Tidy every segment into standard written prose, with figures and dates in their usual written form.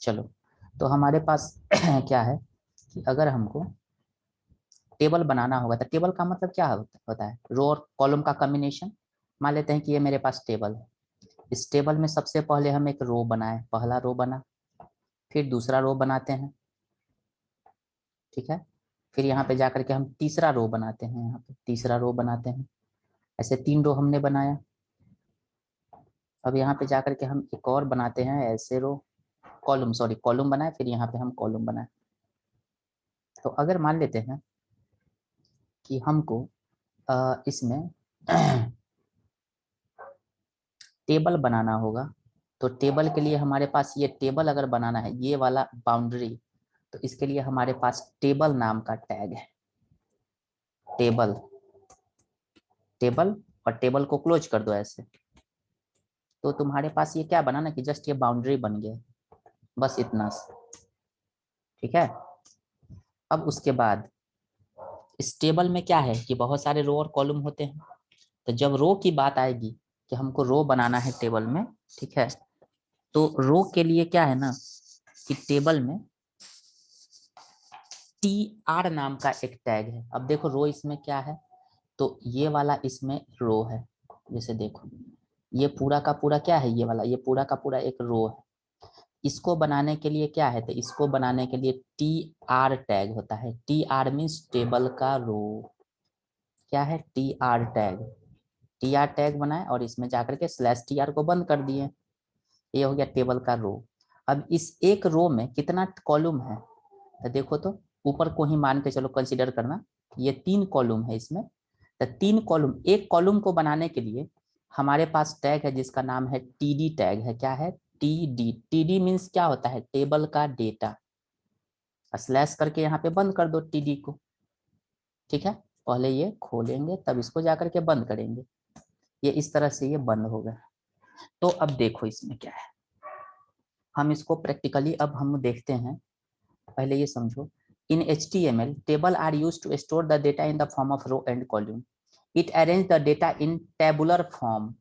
चलो, तो हमारे पास क्या है कि अगर हमको टेबल बनाना होगा तो टेबल का मतलब क्या होता है, रो और कॉलम का कॉम्बिनेशन। मान लेते हैं कि ये मेरे पास टेबल है। इस टेबल में सबसे पहले हम एक रो बनाए, पहला रो बना, फिर दूसरा रो बनाते हैं, ठीक है। फिर यहाँ पे जाकर के हम तीसरा रो बनाते हैं, यहाँ पे तीसरा रो बनाते हैं। ऐसे 3 रो हमने बनाया। अब यहाँ पे जाकर के हम एक और बनाते हैं ऐसे रो, कॉलम, सॉरी कॉलम बनाए, फिर यहाँ पे हम कॉलम बनाए। तो अगर मान लेते हैं कि हमको इसमें टेबल बनाना होगा, तो टेबल के लिए हमारे पास ये टेबल अगर बनाना है, ये वाला बाउंड्री, तो इसके लिए हमारे पास टेबल नाम का टैग है। टेबल, टेबल, और टेबल को क्लोज कर दो ऐसे, तो तुम्हारे पास ये क्या बना ना कि जस्ट ये बाउंड्री बन गया, बस इतना सा, ठीक है। अब उसके बाद इस टेबल में क्या है कि बहुत सारे रो और कॉलम होते हैं। तो जब रो की बात आएगी कि हमको रो बनाना है टेबल में, ठीक है, तो रो के लिए क्या है ना कि टेबल में टी आर नाम का एक टैग है। अब देखो रो इसमें क्या है, तो ये वाला इसमें रो है, जैसे देखो ये पूरा का पूरा क्या है, ये वाला, ये पूरा का पूरा एक रो है। इसको बनाने के लिए क्या है, तो इसको बनाने के लिए टी आर टैग होता है। टी आर मीन्स टेबल का रो, क्या है, T R tag. T R tag बनाए और इसमें जाकर के स्लैश टी आर को बंद कर दिए, ये हो गया टेबल का रो। अब इस एक रो में कितना कॉलम है, तो देखो तो ऊपर को ही मान के चलो, कंसीडर करना ये 3 कॉलम है इसमें। तो 3 कॉलम, एक कॉलम को बनाने के लिए हमारे पास टैग है जिसका नाम है टीडी टैग है। क्या है, टीडी। टीडी मीन्स क्या होता है, टेबल का डेटा। स्लैश करके यहाँ पे बंद कर दो टीडी को, ठीक है। पहले ये खोलेंगे तब इसको जाकर के बंद करेंगे, ये इस तरह से ये बंद होगा। तो अब देखो इसमें क्या है, हम इसको प्रैक्टिकली अब हम देखते हैं। पहले ये समझो, in HTML table are used to store the data in the form of row and column. It arrange the data in tabular form,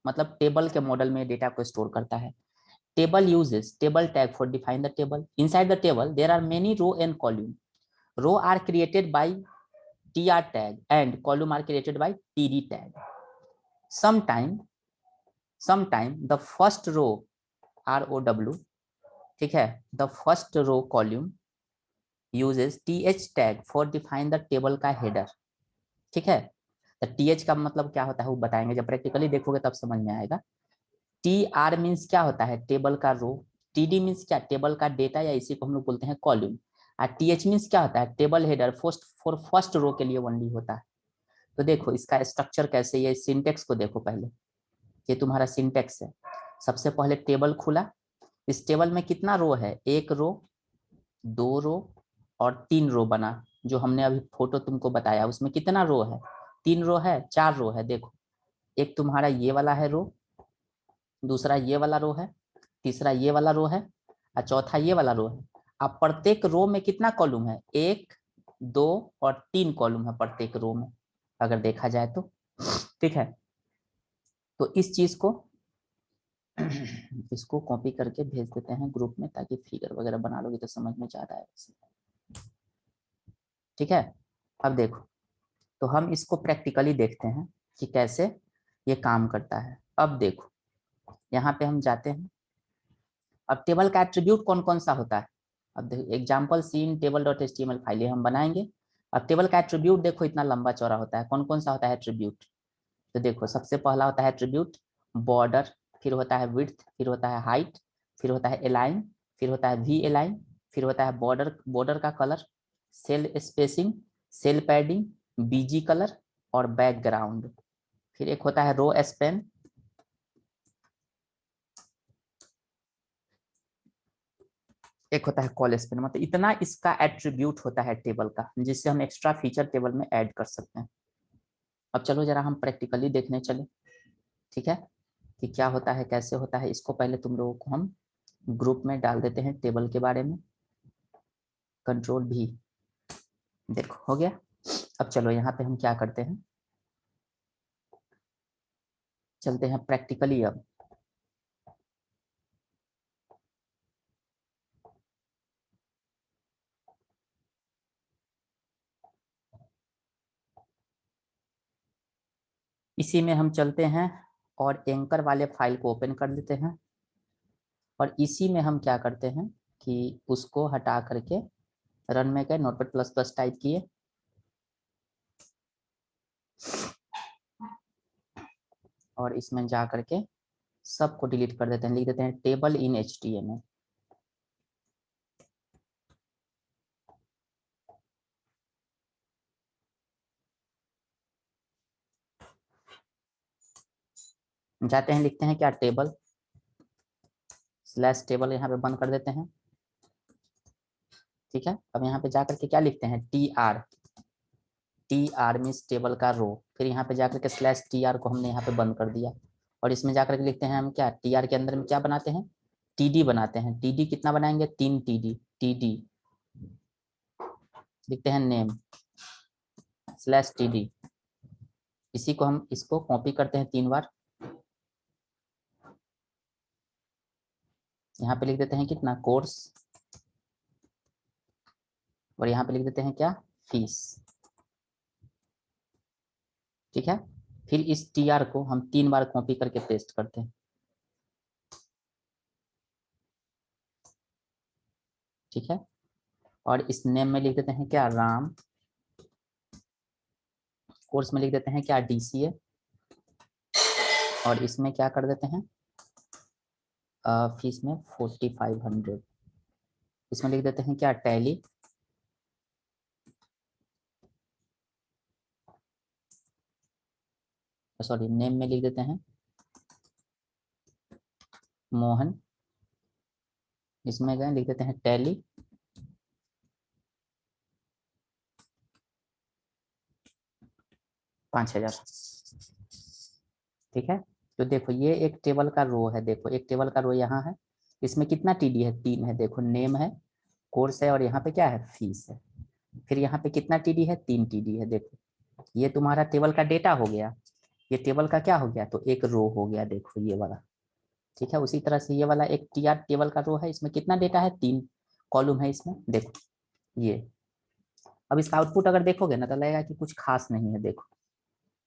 मतलब टेबल के मॉडल में डेटा को स्टोर करता है। Table uses table tag for define the table. Inside the table there are many row and column. Row are created by tr tag and column are created by td tag. Sometime the first row, row, ठीक है, the first row column uses th tag for define the table का header, ठीक है। तो th का मतलब क्या होता है वो बताएंगे, जब प्रैक्टिकली देखोगे तब समझ में आएगा। tr मीन्स क्या होता है, टेबल का रो। td मीन्स क्या, टेबल का डेटा, या इसी को हम लोग बोलते हैं कॉलम। और th मीन्स क्या होता है, table header, for first row के लिए ओनली होता है। तो देखो इसका स्ट्रक्चर कैसे, ये सिंटेक्स को देखो पहले, ये तुम्हारा सिंटेक्स है। सबसे पहले टेबल खुला, इस टेबल में कितना रो है, 1 रो, 2 रो और 3 रो बना। जो हमने अभी फोटो तुमको बताया उसमें कितना रो है, 3 रो है, 4 रो है। देखो एक तुम्हारा ये वाला है रो, दूसरा ये वाला रो है, तीसरा ये वाला रो है, और चौथा ये वाला रो है। अब प्रत्येक रो में कितना कॉलम है, 1, 2 और 3 कॉलम है प्रत्येक रो में, अगर देखा जाए तो, ठीक है। तो इस चीज को इसको कॉपी करके भेज देते हैं ग्रुप में, ताकि फिगर वगैरह बना लोगे तो समझ में ज्यादा आएगा, ठीक है। अब देखो, तो हम इसको प्रैक्टिकली देखते हैं कि कैसे ये काम करता है। अब देखो यहाँ पे हम जाते हैं। अब टेबल का एट्रीब्यूट कौन कौन सा होता है, अब देखो एग्जाम्पल सीन टेबल डॉट एचटीएमएल फाइल हम बनाएंगे। अब टेबल का एट्रीब्यूट देखो इतना लंबा चौड़ा होता है, कौन कौन सा होता है एट्रीब्यूट। तो देखो सबसे पहला होता है एट्रीब्यूट बॉर्डर, फिर होता है विड्थ, फिर होता है हाइट, फिर होता है अलाइन, फिर होता है वी अलाइन, फिर होता है बॉर्डर, बॉर्डर का colour, cell spacing, cell padding, BG colour और बैकग्राउंड। फिर एक होता है रो स्पेन, एक होता है कॉल स्पेन। मतलब इतना इसका एट्रीब्यूट होता है टेबल का, जिससे हम एक्स्ट्रा फीचर टेबल में ऐड कर सकते हैं। अब चलो जरा हम प्रैक्टिकली देखने चले, ठीक है, कि क्या होता है कैसे होता है। इसको पहले तुम लोगों को हम ग्रुप में डाल देते हैं टेबल के बारे में, कंट्रोल भी, देखो हो गया। अब चलो यहाँ पे हम क्या करते हैं, चलते हैं प्रैक्टिकली। अब इसी में हम चलते हैं और एंकर वाले फाइल को ओपन कर लेते हैं और इसी में हम क्या करते हैं कि उसको हटा करके रन में गए, नोटपैड प्लस प्लस टाइप किए और इसमें जा करके सबको डिलीट कर देते हैं, लिख देते हैं टेबल इन HTML। जाते हैं, लिखते हैं क्या, टेबल स्लैश टेबल, यहाँ पे बंद कर देते हैं। ठीक है, अब यहाँ पे जाकर के क्या लिखते हैं, TR मीन्स टेबल का रो, फिर यहाँ पे जाकर के स्लैश TR को हमने यहाँ पे बंद कर दिया और इसमें जाकर के लिखते हैं हम क्या, TR के अंदर में क्या बनाते हैं, TD बनाते हैं। TD कितना बनाएंगे, 3 TD लिखते हैं, नेम स्लैश TD। इसी को हम इसको कॉपी करते हैं 3 बार, यहाँ पे लिख देते हैं कितना, कोर्स, और यहाँ पे लिख देते हैं क्या, फीस। ठीक है, फिर इस TR को हम 3 बार कॉपी करके पेस्ट करते हैं। ठीक है, और इस नेम में लिख देते हैं क्या, राम, कोर्स में लिख देते हैं क्या, DCA, और इसमें क्या कर देते हैं, फीस में 4500, इसमें लिख देते हैं क्या, टैली, सॉरी नेम में लिख देते हैं मोहन, इसमें गए लिख देते हैं टैली 5000। ठीक है, तो देखो ये एक टेबल का रो है, देखो एक टेबल का रो यहाँ है, इसमें कितना TD है, 3 है, देखो नेम है, कोर्स है, और यहाँ पे क्या है, फीस है। फिर यहाँ पे कितना TD है, 3 TD है। देखो ये तुम्हारा टेबल का डेटा हो गया, ये टेबल का क्या हो गया, तो एक रो हो गया, देखो ये वाला। ठीक है, उसी तरह से ये वाला एक TR टेबल का रो है, इसमें कितना डेटा है, 3 कॉलम है इसमें, देखो ये। अब इसका आउटपुट अगर देखोगे ना तो लगेगा कि कुछ खास नहीं है, देखो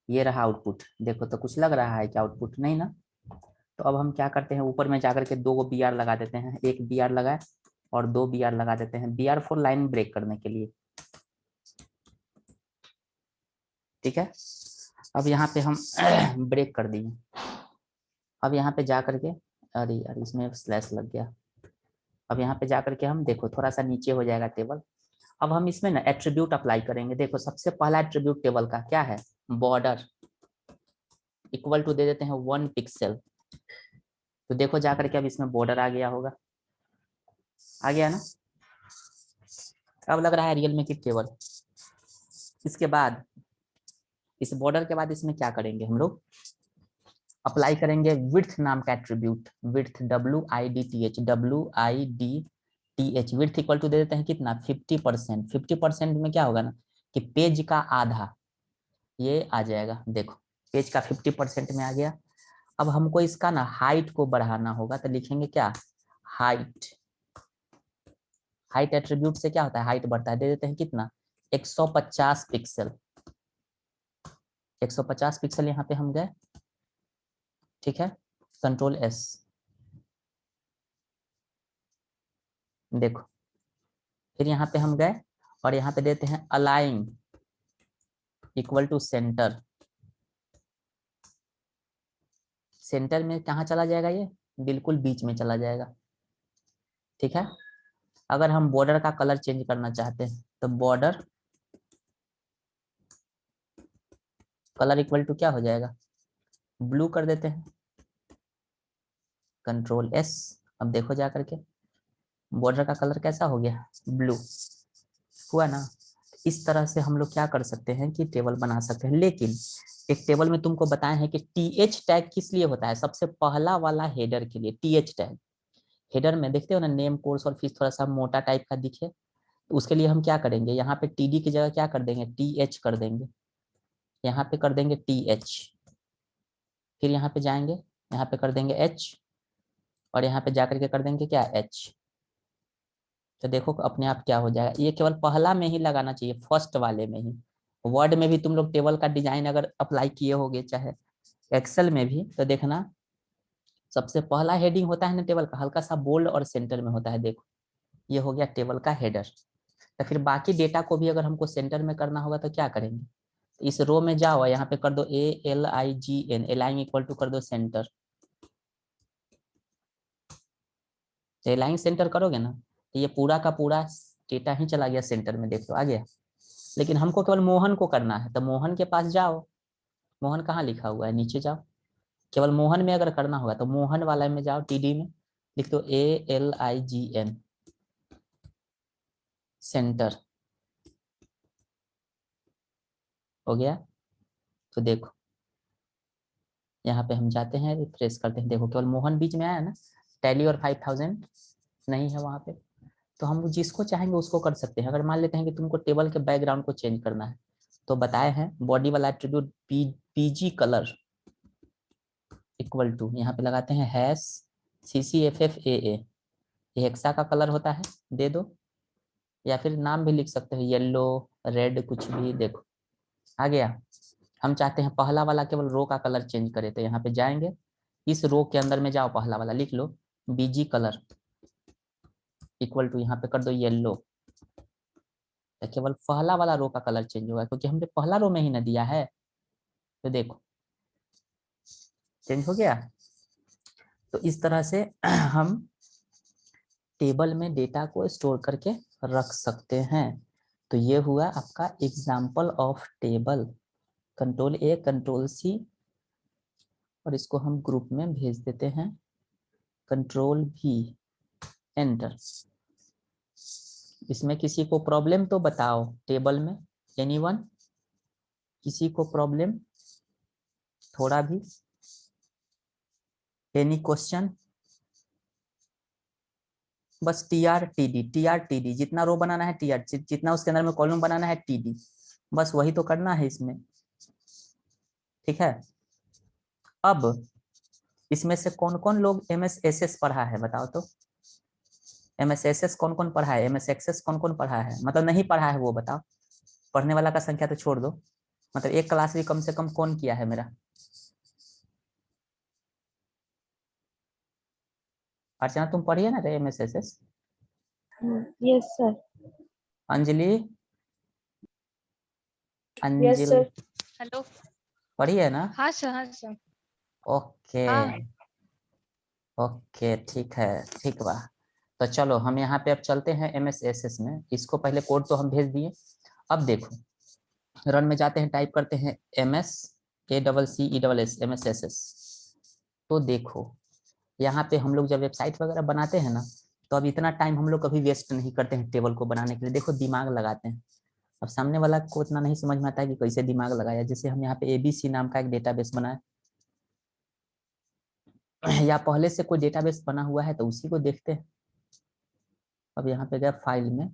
ये रहा आउटपुट, देखो तो कुछ लग रहा है कि आउटपुट नहीं ना। तो अब हम क्या करते हैं, ऊपर में जाकर के 2 BR लगा देते हैं, एक BR लगाए और 2 BR लगा देते हैं, BR फॉर लाइन ब्रेक करने के लिए। ठीक है, अब यहाँ पे हम ब्रेक कर दिए। अब यहाँ पे जा करके, अरे यार इसमें स्लैश लग गया। अब यहाँ पे जा करके हम देखो थोड़ा सा नीचे हो जाएगा टेबल। अब हम इसमें ना एट्रीब्यूट अप्लाई करेंगे। देखो सबसे पहला एट्रीब्यूट टेबल का क्या है, बॉर्डर इक्वल टू दे देते हैं 1 पिक्सल। तो देखो जाकर के अब इसमें बॉर्डर आ गया होगा, आ गया ना। अब लग रहा है रियल में कि टेबल। इसके बाद इस बॉर्डर के बाद इसमें क्या करेंगे, हम लोग अप्लाई करेंगे विड्थ नाम का attribute, width WIDTH width equal to दे देते हैं कितना, 50%। 50% में क्या होगा ना कि पेज का आधा ये आ जाएगा, देखो पेज का 50% में आ गया। अब हमको इसका ना हाइट को बढ़ाना होगा, तो लिखेंगे क्या, हाइट। हाइट एट्रीब्यूट से क्या होता है, हाइट बढ़ता है, दे देते हैं कितना, 150 पिक्सल। 150 पिक्सल यहाँ पे हम गए। ठीक है, Ctrl+S, देखो फिर यहाँ पे हम गए और यहाँ पे देते हैं align equal to centre. Centre में कहाँ चला जाएगा, ये बिल्कुल बीच में चला जाएगा। ठीक है, अगर हम बॉर्डर का कलर चेंज करना चाहते हैं तो बॉर्डर कलर इक्वल टू क्या हो जाएगा, ब्लू कर देते हैं, Ctrl+S। अब देखो जा करके बॉर्डर का कलर कैसा हो गया, ब्लू हुआ ना। इस तरह से हम लोग क्या कर सकते हैं कि टेबल बना सकते हैं। लेकिन एक टेबल में तुमको बताए हैं कि TH टैग किस लिए होता है, सबसे पहला वाला हेडर के लिए TH टैग। हेडर में देखते हो ना, नेम कोर्स और फीस थोड़ा सा मोटा टाइप का दिखे, तो उसके लिए हम क्या करेंगे, यहाँ पे TD की जगह क्या कर देंगे, TH कर देंगे, यहाँ पे कर देंगे TH, फिर यहाँ पे जाएंगे, यहाँ पे कर देंगे H, और यहाँ पे जाकर के कर देंगे क्या, H। तो देखो अपने आप क्या हो जाएगा, ये केवल पहला में ही लगाना चाहिए, फर्स्ट वाले में ही। वर्ड में भी तुम लोग टेबल का डिजाइन अगर अप्लाई किए होगे चाहे, एक्सेल में भी तो देखना, सबसे पहला हेडिंग होता है ना टेबल का, हल्का सा बोल्ड और सेंटर में होता है। देखो ये हो गया टेबल का हेडर। तो फिर बाकी डेटा को भी अगर हमको सेंटर में करना होगा तो क्या करेंगे, इस रो में जाओ, यहाँ पे कर दो ALIGN, अलाइन इक्वल टू कर दो सेंटर। अलाइन सेंटर करोगे ना तो ये पूरा का पूरा डेटा ही चला गया सेंटर में, देख लो आ गया। लेकिन हमको केवल मोहन को करना है, तो मोहन के पास जाओ। मोहन कहाँ लिखा हुआ है, नीचे जाओ। केवल मोहन में अगर करना होगा तो मोहन वाला में जाओ, TD में लिख दो ALIGN सेंटर, हो गया। तो देखो यहाँ पे हम जाते हैं, रिफ्रेश करते हैं, देखो केवल मोहन बीच में आया ना, टैली और 5000 नहीं है वहाँ पे। तो हम जिसको चाहेंगे उसको कर सकते हैं। अगर मान लेते हैं कि तुमको टेबल के बैकग्राउंड को चेंज करना है, तो बताए हैं बॉडी वाला attribute PG colour equal to, यहाँ पे लगाते हैं हैश CCFFAA, ये हेक्सा का कलर होता है, दे दो। या फिर नाम भी लिख सकते हैं, येलो, रेड, कुछ भी। देखो आ गया। हम चाहते हैं पहला वाला केवल रो का कलर चेंज करे, तो यहाँ पे जाएंगे, इस रो के अंदर में जाओ, पहला वाला लिख लो BG कलर इक्वल टू, यहाँ पे कर दो येलो। तो केवल पहला वाला रो का कलर चेंज होगा, क्योंकि हमने पहला रो में ही ना दिया है। तो देखो चेंज हो गया। तो इस तरह से हम टेबल में डेटा को स्टोर करके रख सकते हैं। तो ये हुआ आपका example of table. Ctrl+A Ctrl+C, और इसको हम ग्रुप में भेज देते हैं, Ctrl+V एंटर। इसमें किसी को प्रॉब्लम तो बताओ टेबल में, एनीवन, किसी को प्रॉब्लम थोड़ा भी, एनी क्वेश्चन? बस TR TD जितना रो बनाना है, TR जितना उसके अंदर में कॉलम बनाना है, TD, बस वही तो करना है इसमें। ठीक है। अब इसमें से कौन कौन लोग MSSS पढ़ा है बताओ तो। MSSS कौन कौन पढ़ा है, MS एक्सेस कौन कौन पढ़ा है, मतलब नहीं पढ़ा है वो बताओ। पढ़ने वाला का संख्या तो छोड़ दो, मतलब एक क्लास भी कम से कम कौन किया है मेरा। अर्चना तुम पढ़ी है ना रे MSSS? Yes sir. Anjali, yes Anjali sir. Hello. पढ़ी है ना? हाँ सर, हाँ सर। ओके हाँ। ओके, ठीक है, ठीक बा। तो चलो हम यहाँ पे अब चलते हैं MSSS में। इसको पहले कोड तो हम भेज दिए। अब देखो रन में जाते हैं, टाइप करते हैं MSACCESS MSSS। तो देखो यहाँ पे हम लोग जब वेबसाइट वगैरह बनाते हैं ना, तो अब इतना टाइम हम लोग कभी वेस्ट नहीं करते हैं टेबल को बनाने के लिए। देखो दिमाग लगाते हैं। अब सामने वाला को इतना नहीं समझ में आता है कि कैसे दिमाग लगाया। जैसे हम यहाँ पे ABC नाम का एक डेटाबेस बनाए, या पहले से कोई डेटाबेस बना हुआ है तो उसी को देखते हैं। अब यहाँ पे गया फाइल में,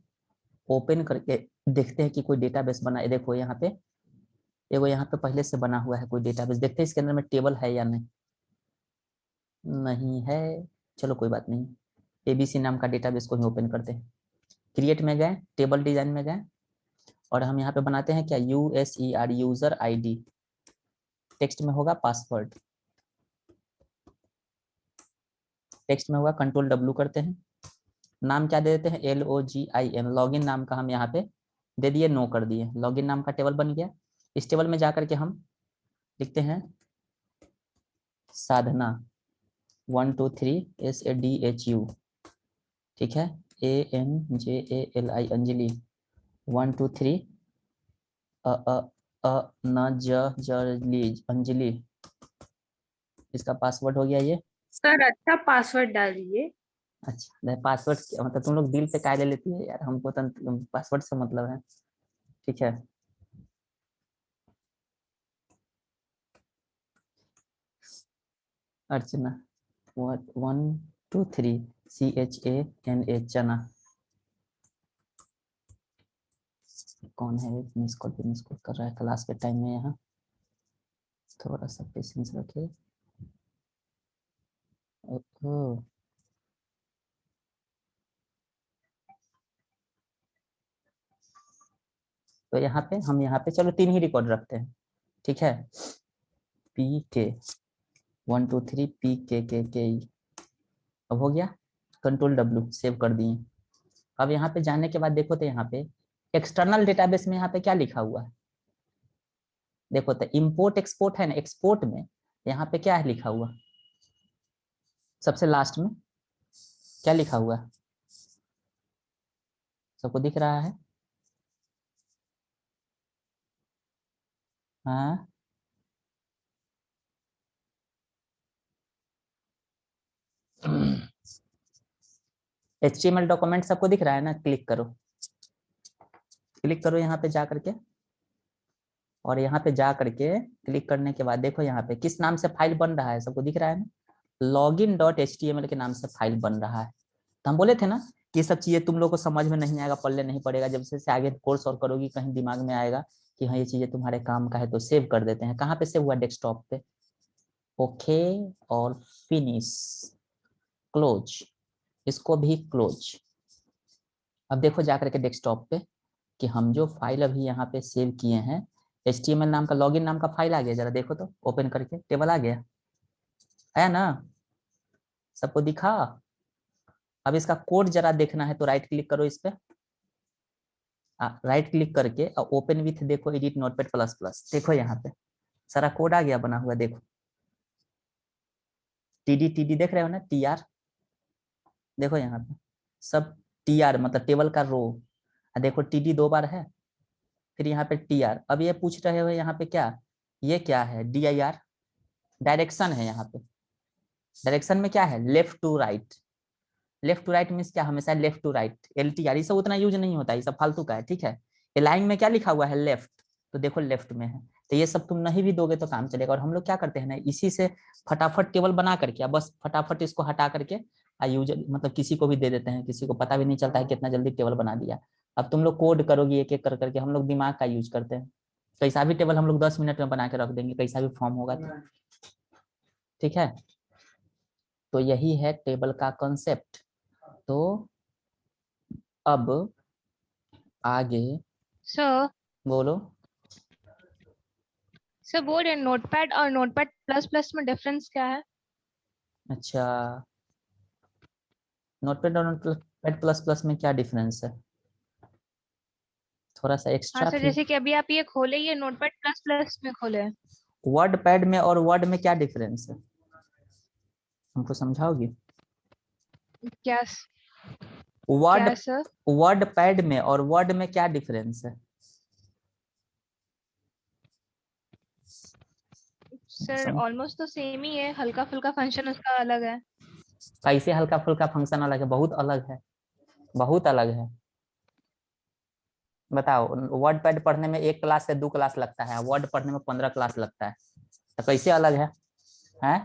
ओपन करके देखते हैं कि कोई डेटाबेस बना है। देखो यहाँ पे एगो यहाँ पे पहले से बना हुआ है कोई डेटाबेस, देखते हैं इसके अंदर में टेबल है या नहीं। नहीं है, चलो कोई बात नहीं। ABC नाम का डेटाबेस को ही ओपन करते हैं। क्रिएट में गए, टेबल डिजाइन में गए, और हम यहाँ पे बनाते हैं क्या, USER यूजर ID, टेक्स्ट में होगा पासवर्ड, टेक्स्ट में होगा Ctrl+W करते हैं। नाम क्या दे देते हैं, LOGIN, लॉगिन नाम का हम यहाँ पे दे दिए, नो कर दिए, लॉगिन नाम का टेबल बन गया। इस टेबल में जाकर के हम लिखते हैं साधना 1 2 3 SADHU, ठीक है, ANJALI, अंजलि 1 2 3 अ अ अ न ज जली, अंजलि। इसका पासवर्ड हो गया ये। सर अच्छा पासवर्ड डालिए। अच्छा पासवर्ड, मतलब तुम लोग दिल पे काय ले लेती है यार, हमको तो पासवर्ड से मतलब है। ठीक है, अर्चना 1 2 3 CHANA, चना। कौन है, मिस कॉल पे मिस कॉल कर रहा है क्लास के टाइम में, यहाँ थोड़ा सा पेशेंस रखिए। ओहो, तो यहाँ पे हम यहाँ पे चलो 3 ही रिकॉर्ड रखते हैं, ठीक है। पी के 1 2 3 पी के ई। अब हो गया, कंट्रोल W सेव कर दिए। अब यहाँ पे जाने के बाद देखो तो यहाँ पे एक्सटर्नल डेटाबेस में यहाँ पे क्या लिखा हुआ है, देखो तो इंपोर्ट एक्सपोर्ट है ना, एक्सपोर्ट में यहाँ पे क्या है लिखा हुआ, सबसे लास्ट में क्या लिखा हुआ है, सबको दिख रहा है? हाँ, HTML डॉक्यूमेंट सबको दिख रहा है ना, क्लिक करो, क्लिक करो यहाँ पे जा करके, और यहाँ पे जा करके क्लिक करने के बाद देखो यहाँ पे किस नाम से फाइल बन रहा है, सबको दिख रहा है ना, login.html के नाम से फाइल बन रहा है। तो हम बोले थे ना ये सब चीजें तुम लोग को समझ में नहीं आएगा, पढ़ने नहीं पड़ेगा, जब से आगे कोर्स और करोगी कहीं दिमाग में आएगा कि हाँ ये चीजें तुम्हारे काम का है, तो सेव कर देते हैं। कहाँ पे सेव हुआ, डेस्कटॉप पे। ओके और फिनिश, क्लोज, इसको भी क्लोज। अब देखो जाकर के डेस्कटॉप पे कि हम जो फाइल अभी यहाँ पे सेव किए हैं, HTML नाम का लॉगिन नाम का फाइल आ गया, जरा देखो तो, ओपन करके टेबल आ गया, आया ना, सबको दिखा। अब इसका कोड जरा देखना है तो राइट क्लिक करो इस पे, राइट क्लिक करके ओपन विथ देखो एडिट नोटपैड प्लस प्लस, देखो यहाँ पे सारा कोड आ गया बना हुआ, देखो टीडी देख रहे हो ना, TR, देखो यहाँ पे सब TR मतलब टेबल का रो, देखो TD 2 बार है, फिर यहाँ पे TR। अब ये पूछ रहे हो यहाँ पे क्या, ये क्या है, DIR, डायरेक्शन है यहाँ पे। डायरेक्शन में क्या है, left to right, left to right means क्या, हमेशा लेफ्ट टू राइट, LTR, ये सब उतना यूज नहीं होता, ये सब फालतू का है, ठीक है। लाइन में क्या लिखा हुआ है, लेफ्ट, तो देखो लेफ्ट में है, तो ये सब तुम नहीं भी दोगे तो काम चलेगा। और हम लोग क्या करते हैं ना, इसी से फटाफट टेबल बना करके बस फटाफट इसको हटा करके यूजर मतलब किसी को भी दे देते हैं, किसी को पता भी नहीं चलता है कितना जल्दी टेबल बना दिया। अब तुम लोग कोड करोगे एक एक कर करके, हम लोग दिमाग का यूज करते हैं, कैसा भी टेबल हम लोग 10 मिनट में बना के रख देंगे, कैसा भी फॉर्म होगा तो, ठीक है। तो यही है टेबल का कॉन्सेप्ट। तो अब आगे सर बोलो। सर बोल रहे नोटपैड और नोटपैड प्लस प्लस में डिफरेंस क्या है? अच्छा, नोटपैड और नोटपैड प्लस प्लस में क्या डिफरेंस है, थोड़ा सा हाँ एक्स्ट्रा सर, थी। जैसे कि अभी आप ये खोले, ये नोटपैड प्लस प्लस में खोले हैं। वर्ड पैड में और वर्ड में क्या डिफरेंस है, हमको समझाओगी? क्या? वर्ड क्या सर? वर्ड पैड में और वर्ड में क्या डिफरेंस है? सर सम, ऑलमोस्ट तो सेम ही है, हल्का फुल्का फंक्शन उसका अलग है। कैसे हल्का फुल्का फंक्शन अलग है, बहुत अलग है, बहुत अलग है। बताओ, वर्ड पैड पढ़ने में 1 क्लास से 2 क्लास लगता है, वर्ड पढ़ने में 15 क्लास लगता है, तो कैसे अलग है, हैं?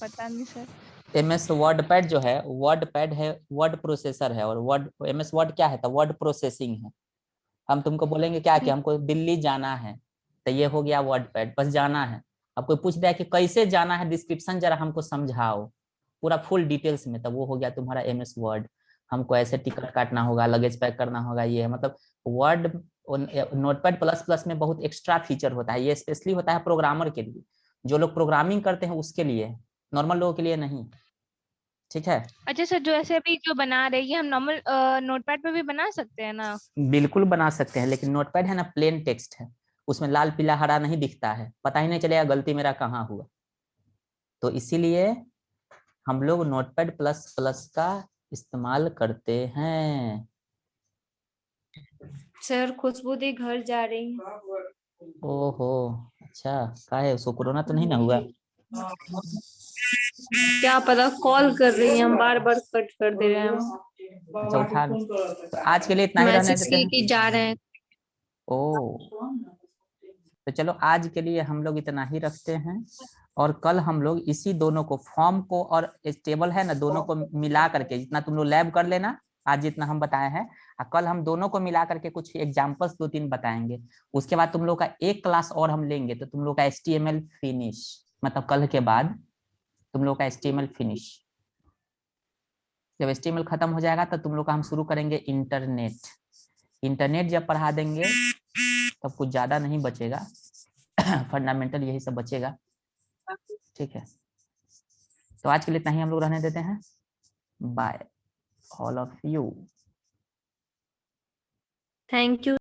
पता नहीं सर। MS वर्ड पैड जो है, वर्ड पैड है, वर्ड प्रोसेसर है, और वर्ड MS वर्ड क्या है, तो वर्ड प्रोसेसिंग है। हम तुमको बोलेंगे क्या कि हमको दिल्ली जाना है, तो ये हो गया वर्ड पैड, बस जाना है। अब कोई पूछ दिया कि कैसे जाना है, डिस्क्रिप्शन जरा हमको समझाओ पूरा फुल डिटेल्स में, तब वो हो गया तुम्हारा MS वर्ड। हमको ऐसे टिकट काटना होगा, लगेज पैक करना होगा, ये है मतलब वर्ड। नोटपैड प्लस प्लस में बहुत एक्स्ट्रा फीचर होता है, ये स्पेशली होता है प्रोग्रामर के लिए, जो लोग प्रोग्रामिंग करते हैं उसके लिए, नॉर्मल लोगों के लिए नहीं, ठीक है। अच्छा सर, जो ऐसे अभी जो बना रहे हैं, ये हम नॉर्मल नोटपैड पे भी बना सकते हैं ना? बिल्कुल बना सकते हैं, लेकिन नोटपैड है ना प्लेन टेक्स्ट है, उसमें लाल पीला हरा नहीं दिखता है, पता ही नहीं चलेगा गलती मेरा कहाँ हुआ, तो इसीलिए हम लोग नोटपैड प्लस प्लस का इस्तेमाल करते हैं। सर खुशबू दी घर जा रही है। ओहो, अच्छा, का है उसको कोरोना तो नहीं ना हुआ? क्या पता, कॉल कर रही है, हम बार बार कट कर दे रहे हैं। अच्छा उठा लो, तो आज के लिए इतना ही रहने मैसेज देते किए हैं। कि जा रहे हैं। ओ, तो चलो आज के लिए हम लोग इतना ही रखते हैं, और कल हम लोग इसी दोनों को, फॉर्म को और टेबल है ना, दोनों को मिला करके, जितना तुम लोग लैब कर लेना आज जितना हम बताए हैं, और कल हम दोनों को मिला करके कुछ एग्जांपल्स 2-3 बताएंगे। उसके बाद तुम लोग का एक क्लास और हम लेंगे, तो तुम लोग का HTML फिनिश, मतलब कल के बाद तुम लोग का HTML फिनिश। जब HTML खत्म हो जाएगा तो तुम लोग का हम शुरू करेंगे इंटरनेट। इंटरनेट जब पढ़ा देंगे तब कुछ ज्यादा नहीं बचेगा, फंडामेंटल यही सब बचेगा। ठीक है, तो आज के लिए इतना ही हम लोग रहने देते हैं। Bye all of you. Thank you.